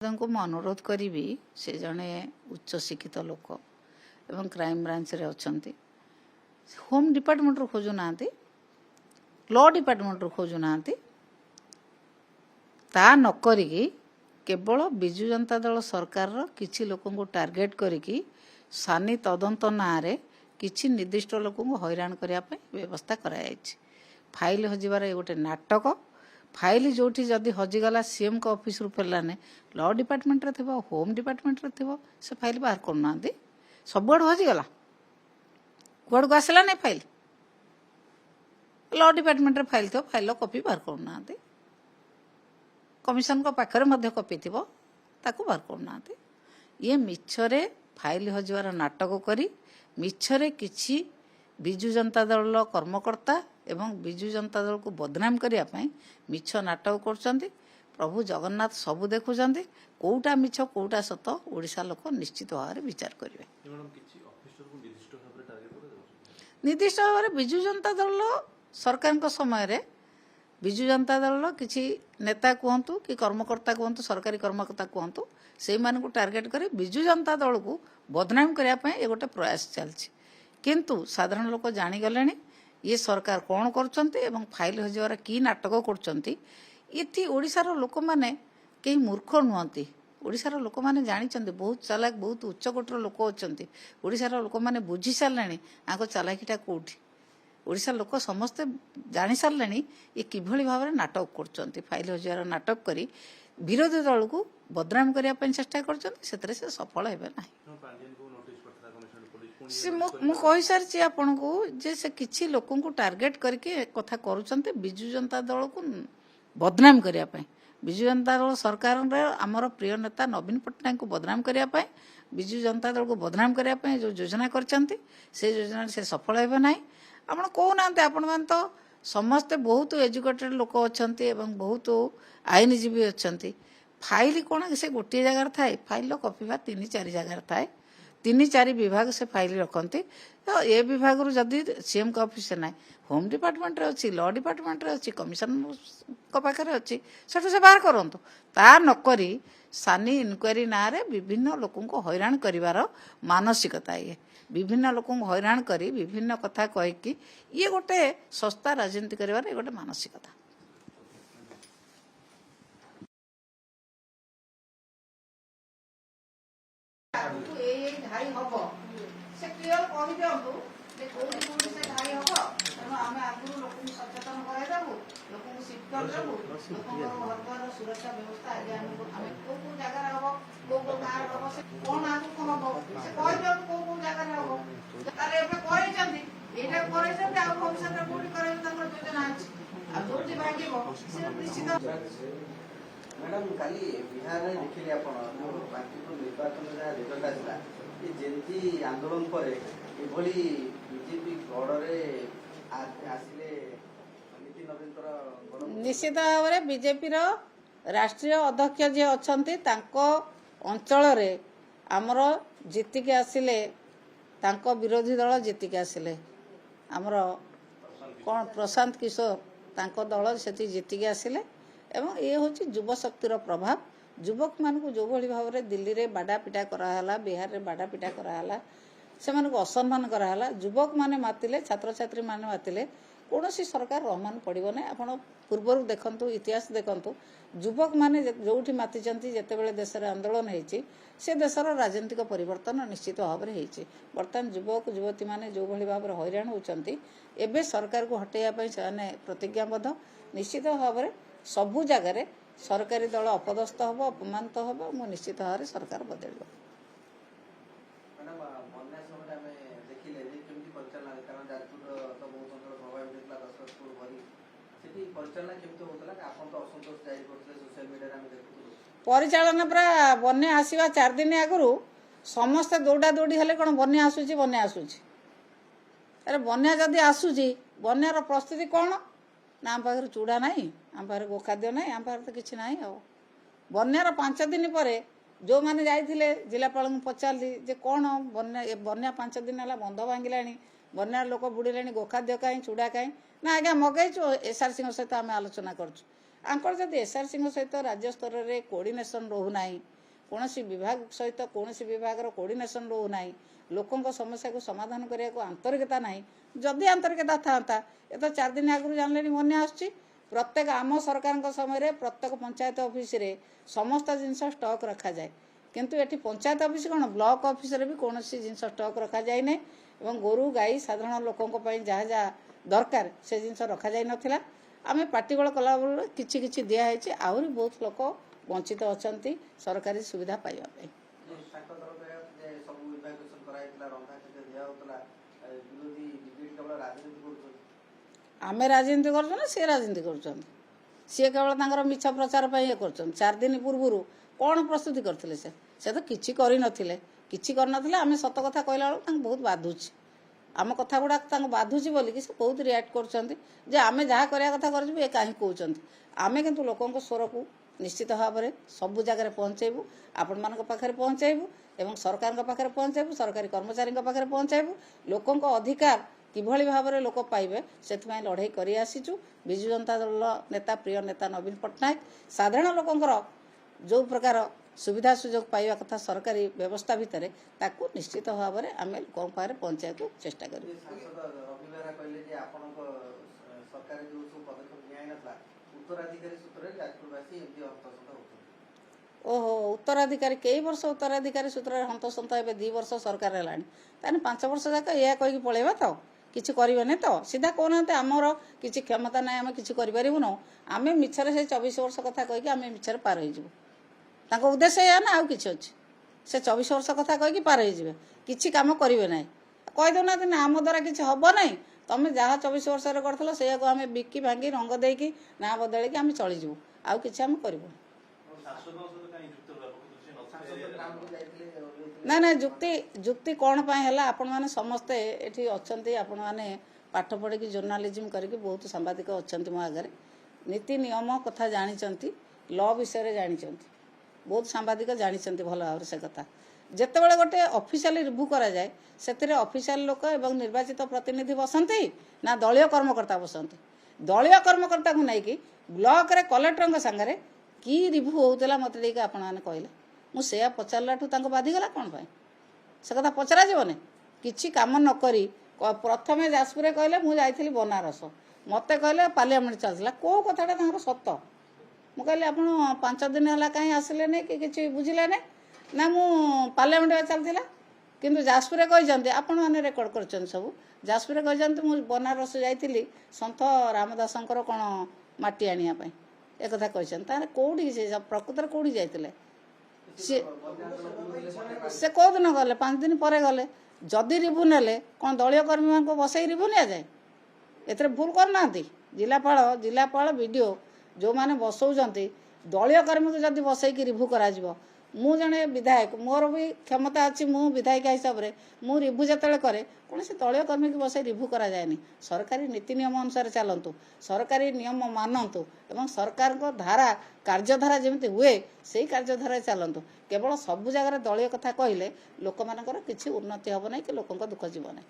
को मैं अनुरोध करी से जड़े उच्च शिक्षित लोक एवं क्राइम ब्रांच रे अच्छी होम डिपार्टमेंट रू खोजुना लॉ डिपार्टमेंट रू खोजुना ता नक केवल बिजु जनता दल सरकार किछि लोकों को टार्गेट करिकी सानी तदंत ना रे किछि निर्दिष्ट लोकों को हैरान करने व्यवस्था कराई फाइल हजिबार गोटे नाटक फाइल जो जदि हजिगला सीएम को ऑफिस रू फेलाने लॉ डिपार्टमेंट रे थिबो होम डिपार्टमेंट रे थिबो से फाइल बाहर करना सब आड़ हजिगला कुआड़ को आसला नहीं फाइल लॉ डिपार्टमेंट रे फाइल थो फाइल कॉपी बाहर करना कमिशन को पाखरे मध्य कॉपी थिबो ताकू बाहर करना ये मिछरे फाइल हजिबार नाटक करी मिछरे किछि बिजु जनता दल कर्मकर्ता एवं बिजु जनता दल को बदनाम करने मिछ नाटक कर प्रभु जगन्नाथ सबू देखुं कौटा मिछ कौटा सत ओडिशा लोक निश्चित भाव विचार करेंगे। निर्दिष्ट भाव में बिजु जनता दल सरकार समय बिजु जनता दल किसी नेता कहतु कि कर्मकर्ता कहतु सरकारी कर्मकर्ता कहतु से टार्गेट कर बिजु जनता दल को बदनाम करने ये गोटे प्रयास चलती किंतु साधारण लोक जानीगले ये सरकार कौन कर फाइल हजिबार कि नाटक कर लोक मैंने कई मूर्ख नुहति ओडिशार लोक मैंने जानी बहुत चालाक बहुत उच्चकोटर लोक अच्छा ओडिशार लोक मैंने बुझी सारे आंक चालाकीटा कौटी ओडिशा लोक समस्ते जानी सारे ये किभली भाव में नाटक कर फाइल हजिबार नाटक करी विरोधी दल को बदनाम करने चेष्टा कर सफल हे ना कही सारी आपन को जे से किछि लोकों को टार्गेट करके कथा करूछन्ते बिजु जनता दल को बदनाम करने बिजु जनता दल सरकार आमर प्रिय नेता नवीन पट्टनायक को बदनाम करने बिजु जनता दल को बदनाम करने जो योजना करछन्ते से योजना से सफल हेबे नाही आपण कहूना आपण मान तो समस्ते बहुत एजुकेटेड लोक अच्छे एवं बहुत आईनजीवी अच्छा फाइल कौन से गोटे जगार थाए फाइल कॉपी बा 3-4 जगार थाए 3-4 विभाग से फाइल रखते तो ये विभाग रू जदि सीएम का ऑफिस ना होम डिपार्टमेंट रे अच्छी लॉ डिपार्टमेंट रे अच्छी कमिशन को पाखे अच्छी से बाहर करंतु ता नकरी सानी इनक्वारी ना रे विभिन्न लोकों को हैरान करिवार मानसिकता ये विभिन्न लोकों को हैरान करी विभिन्न कथा कहीकि ये गोटे सस्ता राजनीति करिवार ये गोटे मानसिकता। सुरक्षा व्यवस्था मैडम काली बिहार में देखिले आपण निर्वाचन जहाँ रिजल्ट आसला जेमती आंदोलन पर एभली बीजेपी गड़े आसिले निश्चित भाव में बीजेपी राष्ट्रीय अध्यक्ष जी अच्छा अंचल आमर जीतिक आसिले विरोधी दल जीतिक आसिले आमर कौन प्रशांत किशोर तांको दल से जीतिक आसिले एवं ये हूँ युव शक्तिर प्रभाव युवक मान जो भाई भाव में दिल्ली में बाडापिटा कराला बिहार में बाडापिटा कराला से असम्मान कराला युवक माने मातिले छात्र छात्री माने मातिले कौन सी सरकार रहमान पड़ो ना आप पूर्वर देखु इतिहास देखु युवक माने जो माति जिते देश में आंदोलन होती से देशर राजनीतिक परिवर्तन निश्चित भाव में होती बर्तमान युवक युवती माने जो भाई भाव में हैरान होती एवं सरकार को हटेया से प्रतिज्ञाबद्ध निश्चित भाव में सबू जगार सरकारी दल अपदस्थ हम अपमानित हम मु निश्चित भाव में सरकार बदल परिचालन पूरा बन्या आसवा 4 दिन आगु समस्ते दौड़ा दौड़ी हेले कौन बन्या आसूची बन्या आसूची अरे बन्या जदि आसूची बन्यार प्रस्तुति कौन ना आम पाखे चूड़ा ना आम पाखे गोखाद्य ना आम पाखे तो किसी ना बन्यार 5 दिन पर जो मैंने जाइए जिलापाल पचारि जे कौन बन्या 5 दिन है बंध भांगिला बन्यार लोक बुड़े गोखाद्य कहीं चूड़ा कहीं ना आज्ञा मगैचु एसआरसी सहित आम आलोचना करूँ आंकर जदि एसआरसी सहित राज्य स्तर में कोऑर्डिनेशन रोना कौन विभाग सहित कौन विभाग कोऑर्डिनेशन रोना लोकों समस्या को समाधान करने को आंतरिकता ना जदि आंतरिकता था ये तो 4 दिन आगु जानले बन्या आस प्रत्येक आम सरकार समय प्रत्येक पंचायत ऑफिस रे समस्त जिनस स्टॉक रखा जाए किंतु एटी पंचायत ऑफिस कौन ब्लॉक ऑफिस रे भी कौन जिनस स्टॉक रखा जाए ना एवं गोरु गाई साधारण लोकों जहाँ जहाँ दरकार से जिनस रखा जाए नथिला आमे पार्टीगोल कला बेले किछि किछि दिया आहरी बहुत लोक वंचित अच्छा सरकारी सुविधा पाइबा आमे राजनीति कर सी राजनीति कर सी केवल मिछ प्रचार ये कर 4 दिन पूर्व कौन प्रस्तुति करते से तो किसी कर आम सत कथा कहला बेलू बहुत बाधुची आम कथा गुड़ाक बाधुची बोलिकी से बहुत रिएक्ट कर आम जहाँ करवा कथा कर कहीं कहते आम किंतु लोकों स्वर को निश्चित भाव में सबू जगह पहुँचेबू आपण मान पाखे पहुँचेबू एवं सरकार पाखे पहुँचेबू सरकारी कर्मचारी पाखे पहुँचेबू लोकों अधिकार किभली भाव में लोक पाइबे से लड़ाई कर आसीचु विजु जनता दल नेता प्रिय नेता नवीन पट्टनायक साधारण लोकंर जो प्रकार सुविधा सुजोग पाइबा कथा सरकारी व्यवस्था भितर ताकू निश्चित भाव में आम लोकों पाखे पहुँचा को चेष्टा करूँ। ओहो उत्तराधिकारी कई वर्ष उत्तराधिकारी सूत्र हंतसंत ए 2 वर्ष सरकार है 5 वर्ष जाक यह कहीकि पलैबा तो किसी करें तो सीधा कहना आमर किसी क्षमता ना आम कि करूँ आम मिछरे से 24 वर्ष कथा कहीकि आम मिछरे पार हो उद्देश्य या ना आउ कि अच्छे से 24 वर्ष कथा कहीकि पार हो किसी कम करेंगे ना कहीदना ना आम द्वारा किसी हम ना तुम जहाँ 24 वर्ष कर से आम बिकी भांगी रंग देकी ना बदल आम चलीजु आउ कि आम करूँ ना ना जुक्ति जुक्ति कौन पाए है आपण मैंने समस्ते एठी अच्छंती आपण मैंने पाठ पढ़ी जर्नालीजम करके बहुत सांबादिक अच्छंती मो आगे नीति नियम कथा जानी लॉ विषय जानी बहुत सांबादिक जानी भल भाव से कथा जितेबाला गोटे ऑफिशियल रिव्यू करा जाए से ऑफिशियल लोक एवं निर्वाचित प्रतिनिधि बसंती ना दलीय कर्मकर्ता बसंती दलीय कर्मकर्ता को नहीं ब्लॉक रे कलेक्टर सांगे कि रिव्यू होता मत आपण मैंने कहले मुझे पचाराठू बाधिगला कौन पाए से कथा पचरा जीवन किसी कम नक प्रथम जाजपुर कहले मुझे बनारस मत कहले पार्लियामेंट चलता कौ कथा सत मु कहली आप 5 दिन है कहीं आसिले कि किसी बुझिले ना मु पार्लियामेंट चलता किंतु जाजपुर कहते आपण मैंने रेकर्ड कर सब जाजपुर कहते मुझे बनारस जाइली सन्थ रामदास कौन माटी आने एक कथा कहते कौटी प्रकृत कौटी जाते से कौ दिन गले 5 दिन पर गले जदि रिव्यू नेले कौन दलीय कर्मी को बसई रिव्यू नि जाए एथरे भूल करना जिलापाल वीडियो जो माने बसौजंती दलीय कर्मी को जदि बसई रिव्यू करा जिवो मु जने विधायक मोर भी क्षमता अच्छी मु विधायिका हिसाब से मु रिव्यू जिते करे कौन से दलीय कर्मी की बसई रिव्यू करा जाए सरकारी नीति नियम अनुसार चलतु सरकारी नियम मानतु एवं सरकार को धारा कार्यधारा जमी हुए से कार्यधारा चलतु केवल सबु जगह दलीय कथा कहले लोक मानकर किसी उन्नति हम ना कि लोक दुख जीव ना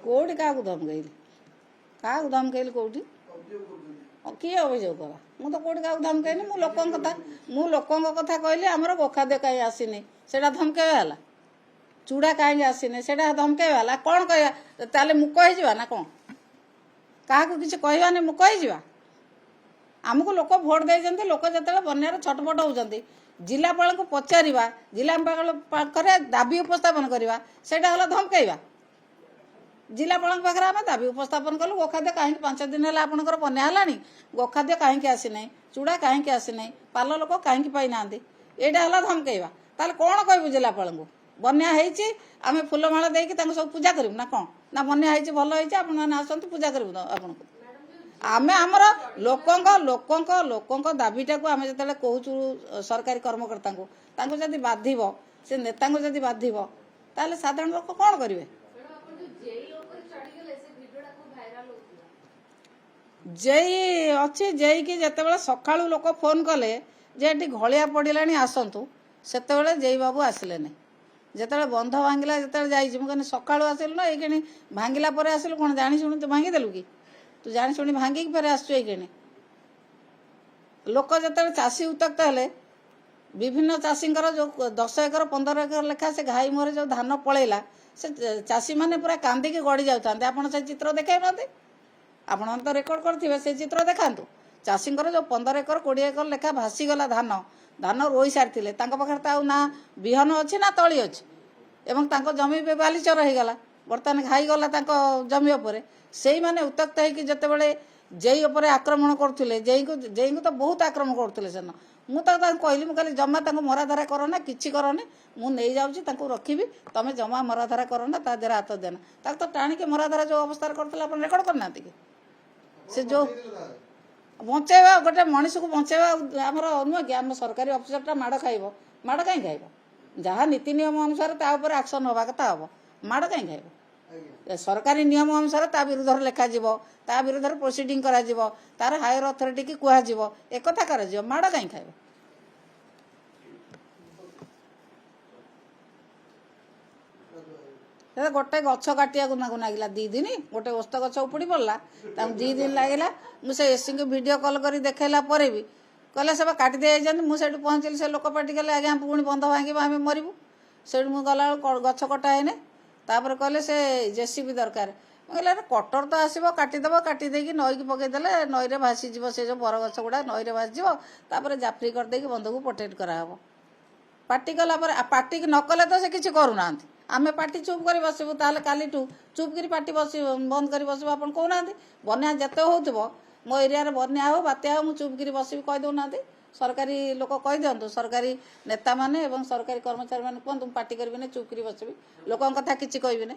कौटी क्या धमकैली क्या धमकैली कौटी किए अभियोग कला मु तो कौटी क्या धमकैनी मु लोकों कथा कहली आमर गोखाद्य कहीं आसीनी से धमकेवा चूड़ा कहीं आसीनी से धमकेवा कौन कह ताले मुक हो ना कौन क्या किसी कहवानी मुक हो आमको लोक भोट देते लोक जो बनार छटपट होती जिलापाल को पचार जिलापाल पाखे दाबी उपस्थापन करवा से धमकेवा जिलापाल पाखे आम दाबी उपस्थापन कलु गोखाद्य कहीं 5 दिन है आपंकर बना है गोखाद्य कहीं आसीना चूड़ा कहीं आसीना पाल लोक कहीं पाई ना यहाँ धमकेवा ताल कौन कहू जिलापाल को बना आम फुलमाला देकी सब पूजा करूँ ना कौन ना बना भल आसतु पूजा करूँ आपन को आमे आमर लोकों दाबीटा को आम जो कहूँ सरकारी कर्मकर्ता को जदि बाधिब से नेता को जदि बाधिब ताले साधारण लोक कौन करेंगे जेई अच्छी जेई कि जिते सका लोक फोन कले जे घलिया पड़िला आसतु से जेई बाबू आसिले ଯେତେବେଳେ ବନ୍ଧ ଭାଙ୍ଗିଲା ଯେତେବେଳେ ଯାଇଛି ମୁଁ କହିଲି ସକାଳୁ ଆସିଲୁ ନା ଏଇକିଣି ଭାଙ୍ଗିଲା ପରେ ଆସିଲୁ କ'ଣ ଜାଣି ଶୁଣି ତୁ ଭାଙ୍ଗିଦେଲୁ କି ତୁ ଜାଣି ଶୁଣି ଭାଙ୍ଗିକି ଫେରେ ଆସୁଛୁ ଏଇକିଣି ଲୋକ ଯେତେବେଳେ ଚାଷୀ ଉତ୍ତ୍ୟକ୍ତ ହେଲେ ବିଭିନ୍ନ ଚାଷୀଙ୍କର ଯେଉଁ 10 ଏକର 15 ଏକର ଲେଖା ସେ ଘାଇ ମୁହଁରେ ଯେଉଁ ଧାନ ପଳେଇଲା ସେ ଚାଷୀମାନେ ପୁରା କାନ୍ଦିକି ଗଡ଼ି ଯାଉଥାନ୍ତି ଆପଣ ସେ ଚିତ୍ର ଦେଖାଇନାହାନ୍ତି ଆପଣ ତ ରେକର୍ଡ କରିଥିବେ ସେ ଚିତ୍ର ଦେଖାନ୍ତୁ ଚାଷୀଙ୍କର ଯେଉଁ 15 ଏକର 20 ଏକର ଲେଖା ଭାସିଗଲା ଧାନ ରୋଇ ସାରିଥିଲେ ତାଙ୍କ ପାଖରେ ତ ଆଉ ନା ବିହନ ଅଛି ନା ତଳି ଅଛି ଏବଂ ତାଙ୍କ ଜମି ବି ବାଲିଚର ହେଇଗଲା ବର୍ତ୍ତମାନ ଘାଇଗଲା ତାଙ୍କ ଜମି ଉପରେ ସେଇମାନେ ଉତ୍ତ୍ୟକ୍ତ ହେଇକି ଯେତେବେଳେ ଜେଇ ଉପରେ ଆକ୍ରମଣ କରୁଥିଲେ ଜେଇଙ୍କୁ ତ ବହୁତ ଆକ୍ରମଣ କରୁଥିଲେ ସେନ ମୁଁ ତ ତାଙ୍କୁ କହିଲି ମୁଁ କହିଲି ଜମା ତାଙ୍କୁ ମରାଧାରା କରନା କିଛି କରନି ମୁଁ ନେଇଯାଉଛି ତାଙ୍କୁ ରଖିବି ତମେ ଜମା ମରାଧାରା କରନା ତା ଦେହରେ ହାତ ଦେନା ତାକୁ ତ ଟାଣିକି ମରାଧାରା ଯେଉଁ ଅବସ୍ଥାରେ କରୁଥିଲେ ଆପଣ ରେକର୍ଡ କରିନାହାନ୍ତି କି ସେ ଯେଉଁ ବଞ୍ଚେଇବା ଗୋଟେ ମଣିଷକୁ ବଞ୍ଚେଇବା ଆମର ନୁହେଁ କି ଆମ ସରକାରୀ ଅଫିସରଟା ମାଡ଼ ଖାଇବ ମାଡ଼ କାହିଁ ଖାଇବ ଯାହା ନୀତି ନିୟମ ଅନୁସାରେ ତା ଉପରେ ଆକ୍ସନ ହେବା କଥା ହେବ ମାଡ଼ କାହିଁ ଖାଇବ ସରକାରୀ ନିୟମ ଅନୁସାରେ ତା ବିରୁଦ୍ଧରେ ଲେଖାଯିବ ତା ବିରୁଦ୍ଧରେ ପ୍ରୋସିଡିଂ କରାଯିବ ତାର ହାୟର ଅଥରିଟି କି କୁହାଯିବ ଏକଥା କରାଯିବ ମାଡ଼ କାହିଁ ଖାଇବ ଗୋଟେ ଗଛ କାଟିବାକୁ ତାଙ୍କୁ ଲାଗିଲା 2 ଦିନ ଗୋଟେ ଓସ୍ତ ଗଛ ଉପୁଡ଼ି ପଡ଼ିଲା ତାଙ୍କୁ 2 ଦିନ ଲାଗିଲା ମୁଁ ସେ ଏସିଙ୍କୁ ଭିଡ଼ିଓ କଲ୍ କରି ଦେଖାଇଲା ପରେ ବି କହିଲେ ସେ ବା କାଟି ଦେଇଯାଇଛନ୍ତି ମୁଁ ସେଇଠୁ ପହଞ୍ଚିଲି ସେ ଲୋକ ପାଟି କଲେ ଆଜ୍ଞା ପୁଣି ବନ୍ଧ ଭାଙ୍ଗିବ ଆମେ ମରିବୁ ସେଇଠୁ ମୁଁ ଗଲାବେଳକୁ ଗଛ କଟା ହେଇନି ତାପରେ କହିଲେ ସେ ଜେସିବି ଦରକାର ମୁଁ କହିଲି ଆରେ କଟର ତ ଆସିବ କାଟିଦେବ କାଟି ଦେଇକି ନଈକି ପକେଇଦେଲେ ନଈରେ ଭାସିଯିବ ସେ ଯେଉଁ ବରଗଛ ଗୁଡ଼ା ନଈରେ ଭାସିଯିବ ତାପରେ ଜାଫ୍ରି କରିଦେଇକି ବନ୍ଧକୁ ପ୍ରୋଟେକ୍ଟ କରାହେବ ପାଟି କଲା ପରେ ପାଟି ନ କଲେ ତ ସେ କିଛି କରୁନାହାନ୍ତି ଆମେ ପାଟି ଚୁପ୍ କରି ବସିବୁ ତାହେଲେ କାଲିଠୁ ଚୁପ୍ କରି ପାଟି ବନ୍ଦ କରି ବସିବୁ ଆପଣ କହୁନାହାନ୍ତି ବନ୍ୟା ଯେତେ ହେଉଥିବ ମୋ ଏରିଆରେ ବନ୍ୟା ହେଉ ବାତ୍ୟା ହେଉ ମୁଁ ଚୁପ୍ କରି ବସିବି କହିଦେଉନାହାନ୍ତି ସରକାରୀ ଲୋକ କହିଦିଅନ୍ତୁ ସରକାରୀ ନେତାମାନେ ଏବଂ ସରକାରୀ କର୍ମଚାରୀମାନେ କୁହନ୍ତୁ ମୁଁ ପାଟି କରିବିନି ଚୁପ୍ କରି ବସିବି ଲୋକଙ୍କ କଥା କିଛି କହିବିନି